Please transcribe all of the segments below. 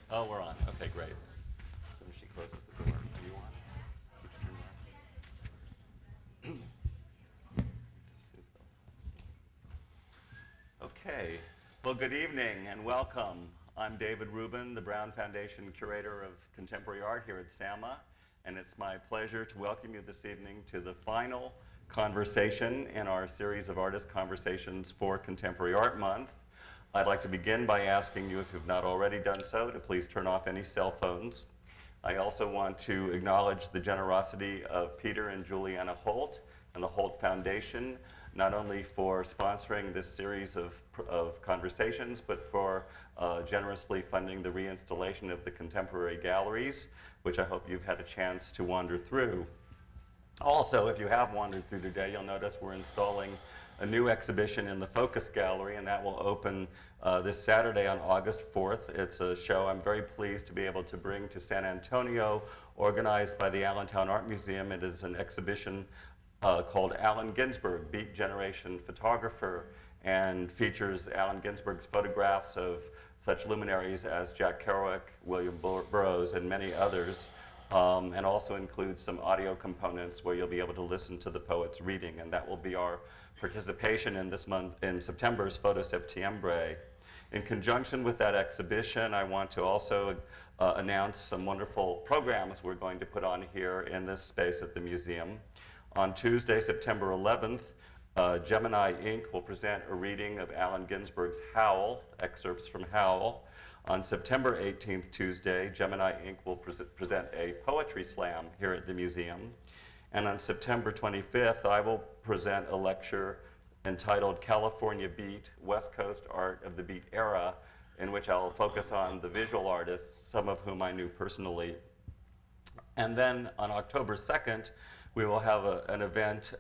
Oh, we're on. Okay, great. As soon as she closes the door, are you on? Did you turn that on? Okay. Well, good evening and welcome. I'm David Rubin, the Brown Foundation Curator of Contemporary Art here at SAMA, and it's my pleasure to welcome you this evening to the final conversation in our series of artist conversations for Contemporary Art Month. I'd like to begin by asking you, if you've not already done so, to please turn off any cell phones. I also want to acknowledge the generosity of Peter and Juliana Holt and the Holt Foundation, not only for sponsoring this series of conversations, but for generously funding the reinstallation of the contemporary galleries, which I hope you've had a chance to wander through. Also, if you have wandered through today, you'll notice we're installing a new exhibition in the Focus Gallery, and that will open this Saturday on August 4th. It's a show I'm very pleased to be able to bring to San Antonio, organized by the Allentown Art Museum. It is an exhibition called Allen Ginsberg, Beat Generation Photographer, and features Allen Ginsberg's photographs of such luminaries as Jack Kerouac, William Burroughs, and many others. And also includes some audio components where you'll be able to listen to the poets reading, and that will be our participation in this month, in September's Photo Septiembre. In conjunction with that exhibition, I want to also announce some wonderful programs we're going to put on here in this space at the museum. On Tuesday, September 11th, Gemini Inc. will present a reading of Allen Ginsberg's Howl, excerpts from Howl. On September 18th, Tuesday, Gemini Inc. will present a poetry slam here at the museum. And on September 25th, I will present a lecture entitled California Beat, West Coast Art of the Beat Era, in which I'll focus on the visual artists, some of whom I knew personally. And then on October 2nd, we will have an event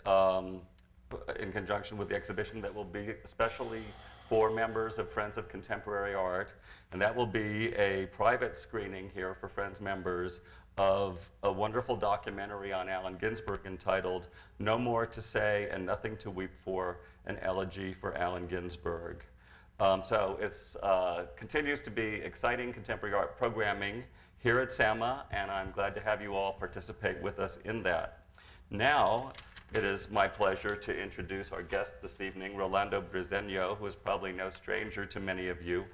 in conjunction with the exhibition that will be especially for members of Friends of Contemporary Art, and that will be a private screening here for Friends members of a wonderful documentary on Allen Ginsberg entitled No More to Say and Nothing to Weep For, an Elegy for Allen Ginsberg. So it continues to be exciting contemporary art programming here at SAMA, and I'm glad to have you all participate with us in that. Now, it is my pleasure to introduce our guest this evening, Rolando Briseño, who is probably no stranger to many of you.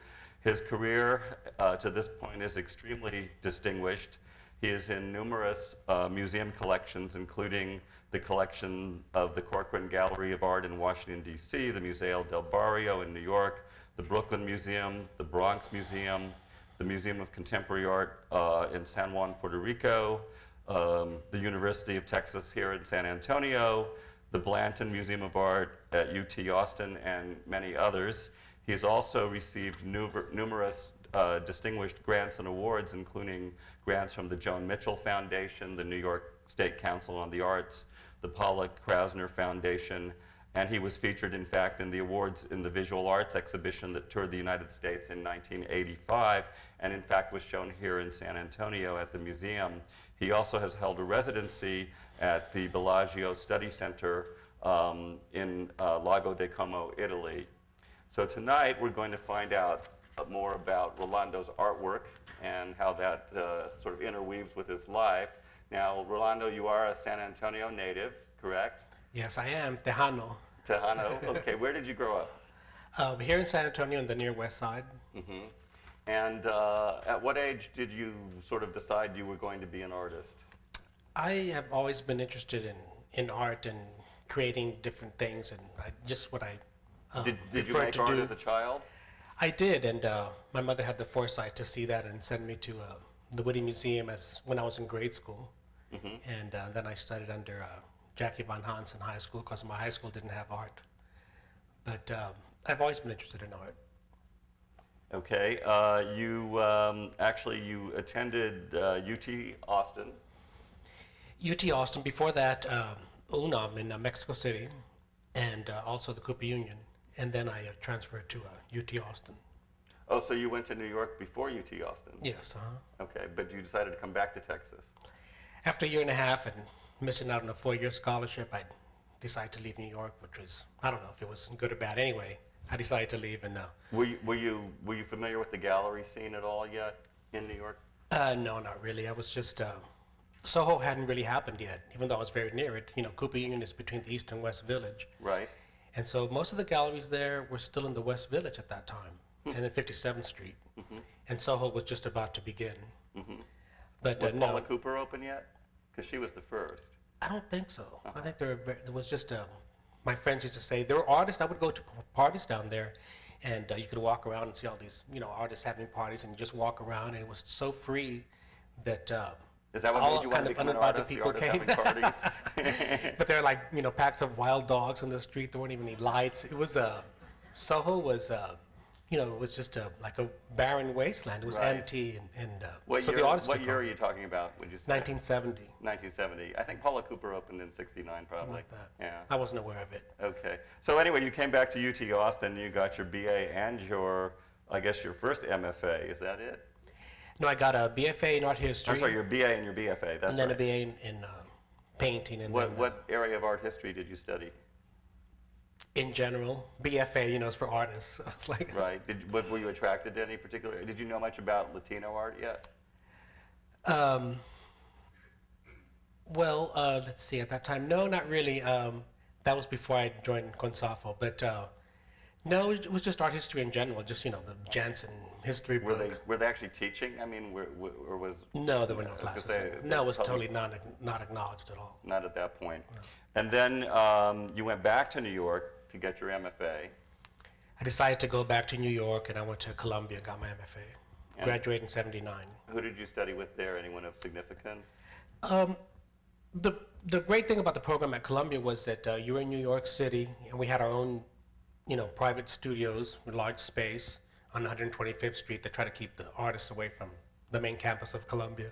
His career to this point is extremely distinguished. He is in numerous museum collections, including the collection of the Corcoran Gallery of Art in Washington, D.C., the Museo del Barrio in New York, the Brooklyn Museum, the Bronx Museum, the Museum of Contemporary Art in San Juan, Puerto Rico, the University of Texas here in San Antonio, the Blanton Museum of Art at UT Austin, and many others. He's also received numerous distinguished grants and awards, including grants from the Joan Mitchell Foundation, the New York State Council on the Arts, the Pollock Krasner Foundation, and he was featured, in fact, in the awards in the Visual Arts exhibition that toured the United States in 1985, and in fact was shown here in San Antonio at the museum. He also has held a residency at the Bellagio Study Center in Lago de Como, Italy. So tonight we're going to find out more about Rolando's artwork and how that sort of interweaves with his life. Now, Rolando, you are a San Antonio native, correct? Yes, I am. Tejano. Tejano, okay. Where did you grow up? Here in San Antonio in the near west side. Mm-hmm. And at what age did you sort of decide you were going to be an artist? I have always been interested in art and creating different things, and just what I Did you make art as a child? I did, and my mother had the foresight to see that and send me to the Whitty Museum when I was in grade school. Mm-hmm. And then I studied under Jackie Von Hans in high school because my high school didn't have art. But I've always been interested in art. Okay, you attended UT Austin. UT Austin, before that UNAM in Mexico City, and also the Cooper Union. And then I transferred to UT Austin. Oh, so you went to New York before UT Austin? Yes. Uh-huh. Okay, but you decided to come back to Texas. After a year and a half and missing out on a 4-year scholarship, I decided to leave New York, which was, I don't know if it was good or bad. Anyway, I decided to leave, and Were you familiar with the gallery scene at all yet? in New York? No, not really. I was just Soho hadn't really happened yet, even though I was very near it. Cooper Union is between the East and West Village, Right. and so most of the galleries there were still in the West Village at that time, and in 57th Street, and Soho was just about to begin. But Was no, Paula Cooper open yet? Because she was the first. I don't think so. I think there was just my friends used to say there were artists. I would go to parties down there, and you could walk around and see all these artists having parties, and you just walk around, and it was so free that Is that what all made you want kind to of become an uninvited artist? The people artists came. having parties? But there were like packs of wild dogs in the street. There weren't even any lights. It was Soho was it was just like a barren wasteland. It was Right. empty and What so year, the artists what took year are over. you talking about, would you say? 1970. 1970. I think Paula Cooper opened in 69 probably. Like that. Yeah. I wasn't aware of it. Okay. So anyway, you came back to UT Austin, you got your BA and your, I guess your first MFA, is that it? No, I got a BFA in art history. I'm sorry, your BA and your BFA, that's and then right. a BA in painting, and then, What area of art history did you study? in general, BFA, is for artists. So it's like, Right. Were you attracted to any particular, did you know much about Latino art yet? Well, let's see. At that time, no, not really. That was before I joined Consafo, but no, it was just art history in general. Just the Jansen history Were book. they they actually teaching? I mean, or was No, there were no I was gonna classes. say, No, it was public- totally not acknowledged at all. Not at that point. And then you went back to New York to get your MFA. I decided to go back to New York, and I went to Columbia and got my MFA. And- Graduated in '79. Who did you study with there? Anyone of significance? The great thing about the program at Columbia was that you were in New York City, and we had our own, private studios with large space on 125th Street to try to keep the artists away from the main campus of Columbia.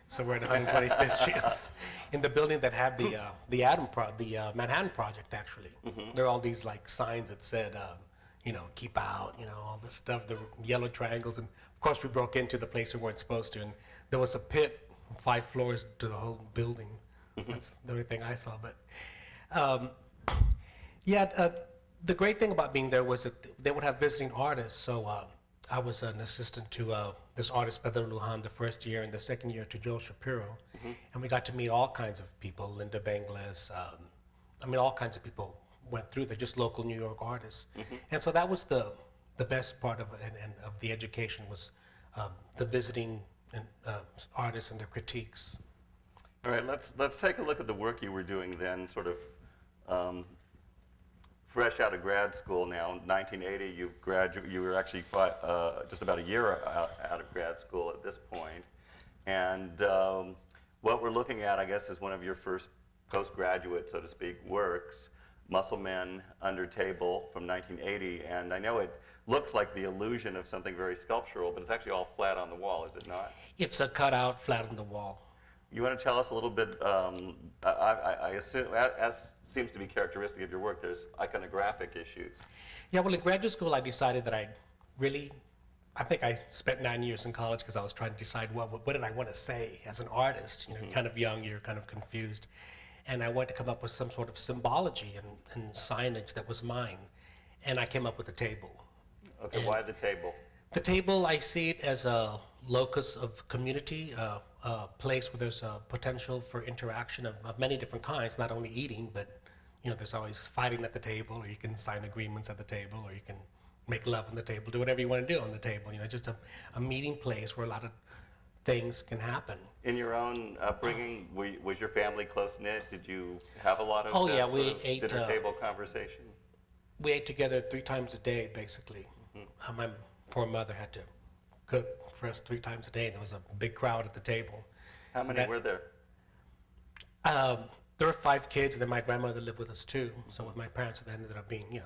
So we're at 125th Street, in the building that had the Manhattan Project. Actually, there are all these like signs that said, keep out, all this stuff, the yellow triangles, and of course we broke into the place we weren't supposed to, and there was a pit 5 floors to the whole building. That's the only thing I saw. But the great thing about being there was that they would have visiting artists. So I was an assistant to this artist, Pedro Lujan, the first year, and the second year to Joel Shapiro. And we got to meet all kinds of people, Linda Benglis, all kinds of people went through. They're just local New York artists. And so that was the best part of it, and of the education was the visiting artists and their critiques. All right, let's take a look at the work you were doing then, sort of fresh out of grad school now. In 1980, you were actually just about a year out of grad school at this point. And what we're looking at, I guess, is one of your first postgraduate, so to speak, works, Muscle Men Under Table from 1980. And I know it looks like the illusion of something very sculptural, but it's actually all flat on the wall, is it not? It's a cutout flat on the wall. You want to tell us a little bit, I assume, as seems to be characteristic of your work, there's iconographic issues. Yeah, well, in graduate school, I decided that I think I spent 9 years in college because I was trying to decide what did I want to say as an artist. You're kind of young, you're kind of confused. And I wanted to come up with some sort of symbology and signage that was mine. And I came up with a table. Okay, why the table? The table, I see it as a locus of community, a place where there's a potential for interaction of many different kinds, not only eating, but there's always fighting at the table, or you can sign agreements at the table, or you can make love on the table, do whatever you want to do on the table. Just a meeting place where a lot of things can happen. In your own upbringing, was your family close-knit? Did you have a lot of we sort of ate, dinner table conversation? We ate together 3 times a day, basically. My poor mother had to cook for us 3 times a day. There was a big crowd at the table. How many were there? There were 5 kids, and then my grandmother lived with us too. So with my parents, it ended up being,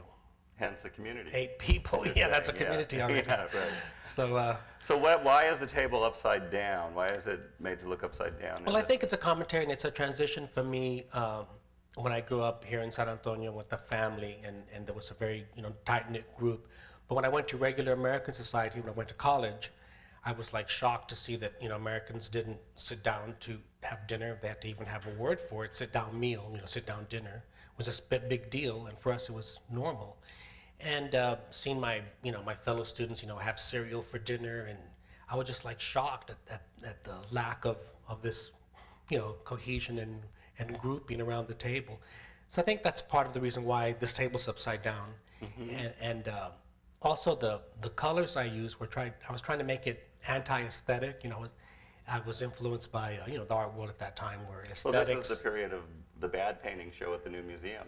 Hence a community. 8 people. Yeah, that's a community already. Yeah, right. So, Why is the table upside down? Why is it made to look upside down? well, I think it's a commentary, and it's a transition for me. When I grew up here in San Antonio with the family, and there was a very tight-knit group. But when I went to regular American society, when I went to college, I was like shocked to see that Americans didn't sit down to have dinner. They had to even have a word for it. Sit down meal, sit down dinner was a big deal, and for us it was normal. And seeing my my fellow students have cereal for dinner, and I was just like shocked at the lack of this, cohesion and grouping around the table. So I think that's part of the reason why this table's upside down. And also the colors I used I was trying to make it anti-aesthetic. I was influenced by the art world at that time, where aesthetics. Well, this is the period of the bad painting show at the new museum.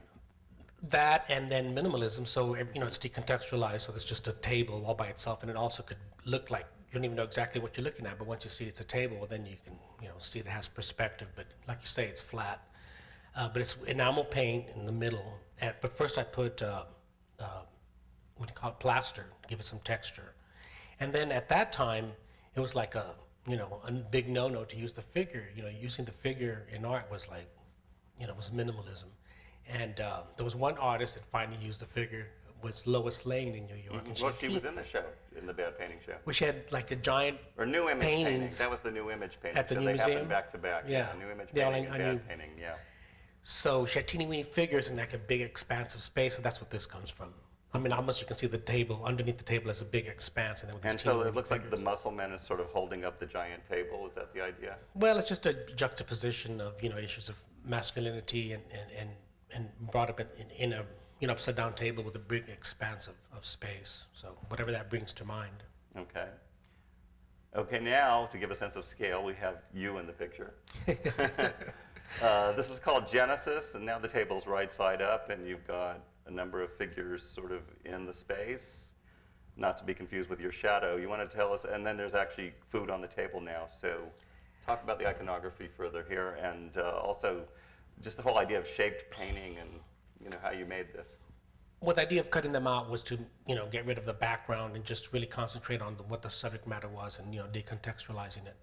That and then minimalism, so it's decontextualized, so it's just a table all by itself, and it also could look like you don't even know exactly what you're looking at, but once you see it's a table, well, then you can see it has perspective. But like you say, it's flat, but it's enamel paint in the middle. But first I put what do you call it, plaster, to give it some texture, and then at that time it was like a big no-no to use the figure. Using the figure in art was like, was minimalism. And there was one artist that finally used the figure, was Lois Lane in New York. And Well, she was in the show, in the bad painting show. Well, she had like a giant Or new image painting. paintings. That was the new image painting. At the so new they museum? happened back to back. Yeah. New image Yeah, painting, I bad knew. painting. Yeah. So she had teeny weeny figures in like a big expansive space, so that's what this comes from. I mean, almost you can see the table, underneath the table is a big expanse, and then with these And so teeny it looks like the figures. muscle man is sort of holding up the giant table. Is that the idea? Well, it's just a juxtaposition of issues of masculinity and brought up in a upside down table with a big expanse of space. So whatever that brings to mind. Okay. Okay, now to give a sense of scale, we have you in the picture. This is called Genesis, and now the table's right side up, and you've got a number of figures sort of in the space, not to be confused with your shadow. You want to tell us, and then there's actually food on the table now. So talk about the iconography further here, and also just the whole idea of shaped painting and how you made this. Well, the idea of cutting them out was to, get rid of the background and just really concentrate on what the subject matter was and, decontextualizing it.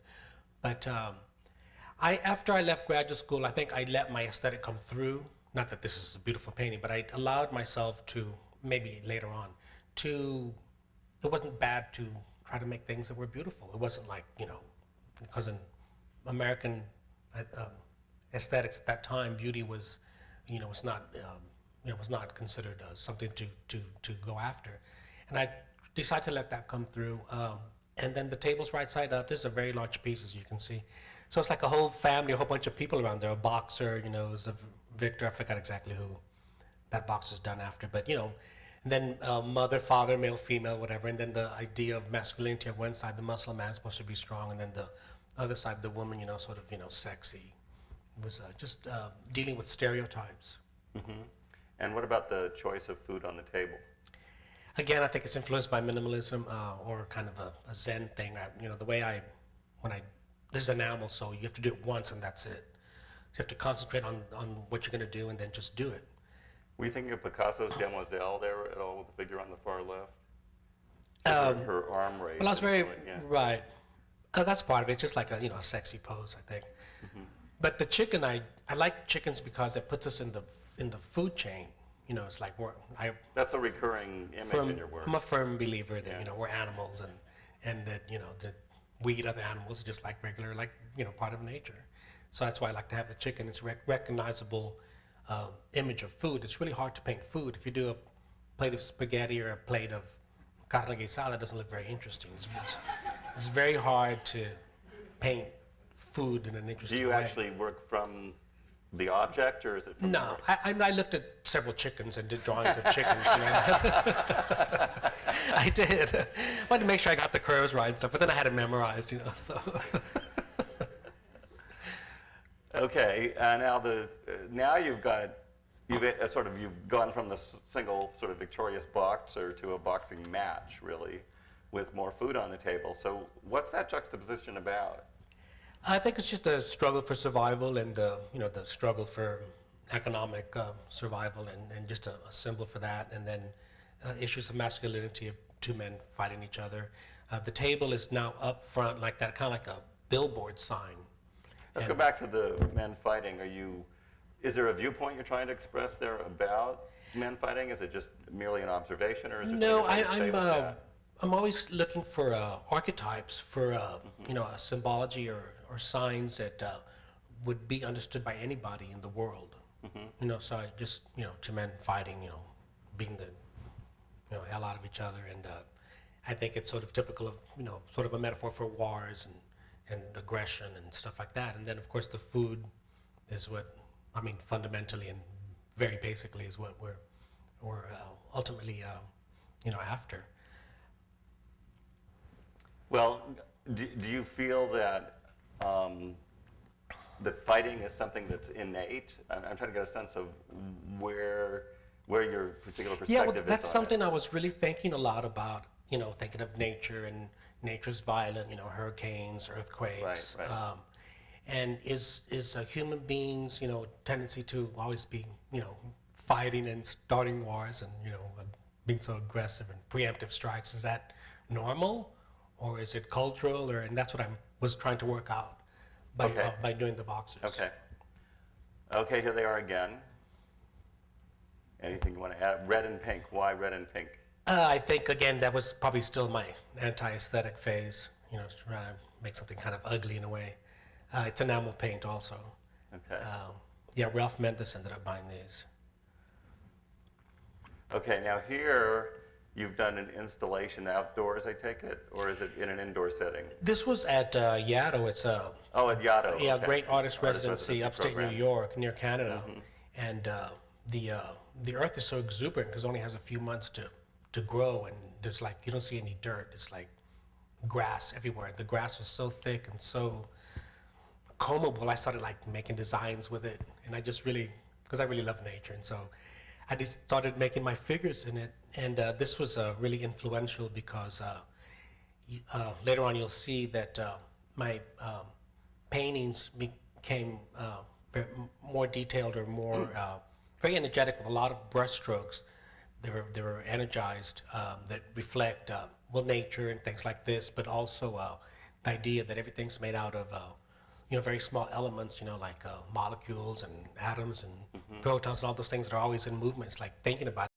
But after I left graduate school, I think I let my aesthetic come through. Not that this is a beautiful painting, but I allowed myself to, maybe later on, it wasn't bad to try to make things that were beautiful. It wasn't like, because in American aesthetics at that time, beauty was, was not considered something to go after. And I decided to let that come through. And then the table's right side up. This is a very large piece, as you can see. So it's like a whole family, a whole bunch of people around there. A boxer, it was a Victor, I forgot exactly who that box was done after. But, and then mother, father, male, female, whatever. And then the idea of masculinity on one side, the muscle man is supposed to be strong. And then the other side, the woman, sort of, sexy. It was just dealing with stereotypes. Mm-hmm. And what about the choice of food on the table? Again, I think it's influenced by minimalism or kind of a Zen thing. The way this is enamel, so you have to do it once and that's it. So you have to concentrate on what you're going to do and then just do it. Were you thinking of Picasso's Demoiselle there at all, with the figure on the far left? Her arm raised. Well, I was very, yeah. right. That's part of it. It's just like a sexy pose, I think. Mm-hmm. But the chicken, I like chickens because it puts us in the food chain. It's like That's a recurring image in your work. I'm a firm believer that Yeah. We're animals and that that we eat other animals just like regular, like part of nature. So that's why I like to have the chicken. It's a recognizable image of food. It's really hard to paint food. If you do a plate of spaghetti or a plate of carne guisada, it doesn't look very interesting. It's very hard to paint food in an interesting way. Do you actually work from the object, or is it from No, the I looked at several chickens and did drawings of chickens. I did. I wanted to make sure I got the curves right and stuff, but then I had it memorized, so. Okay, now you've gone from the single sort of victorious boxer to a boxing match, really, with more food on the table. So what's that juxtaposition about? I think it's just a struggle for survival and, the struggle for economic survival and just a symbol for that. And then issues of masculinity of two men fighting each other. The table is now up front like that, kind of like a billboard sign. Let's go back to the men fighting. Is there a viewpoint you're trying to express there about men fighting? Is it just merely an observation, or is there No, something you're trying to say with that? I'm always looking for archetypes, for a symbology or signs that would be understood by anybody in the world. Mm-hmm. So I just two men fighting, beating the hell out of each other, and I think it's sort of typical of, sort of a metaphor for wars and aggression and stuff like that. And then, of course, the food is what, fundamentally and very basically is what we're ultimately, after. Well, do you feel that that fighting is something that's innate? I'm trying to get a sense of where your particular Yeah, perspective well, is that's on something it. I was really thinking a lot about, thinking of nature and nature's violent, hurricanes, earthquakes. Right. And is a human being's, tendency to always be, fighting and starting wars and, being so aggressive and preemptive strikes, is that normal? Or is it cultural? And that's what I was trying to work out Okay. by doing the boxes. Okay. Okay, here they are again. Anything you want to add? Red and pink. Why red and pink? I think, again, that was probably still my anti-aesthetic phase, trying to make something kind of ugly in a way. It's enamel paint also. Okay. Yeah, Ralph Mendes ended up buying these. Okay, now here you've done an installation outdoors, I take it? Or is it in an indoor setting? This was at Yaddo. It's a Oh, at Yaddo. yeah, Okay. great artist residency, upstate program. New York, near Canada. And the earth is so exuberant because it only has a few months to grow, and there's like, you don't see any dirt. It's like grass everywhere. The grass was so thick and so combable. I started like making designs with it, and I just really, because I really love nature, and so I just started making my figures in it. And this was really influential because later on you'll see that my paintings became more detailed or more very energetic with a lot of brush strokes. They were energized that reflect nature and things like this, but also the idea that everything's made out of very small elements, like molecules and atoms and protons and all those things that are always in movement. It's like thinking about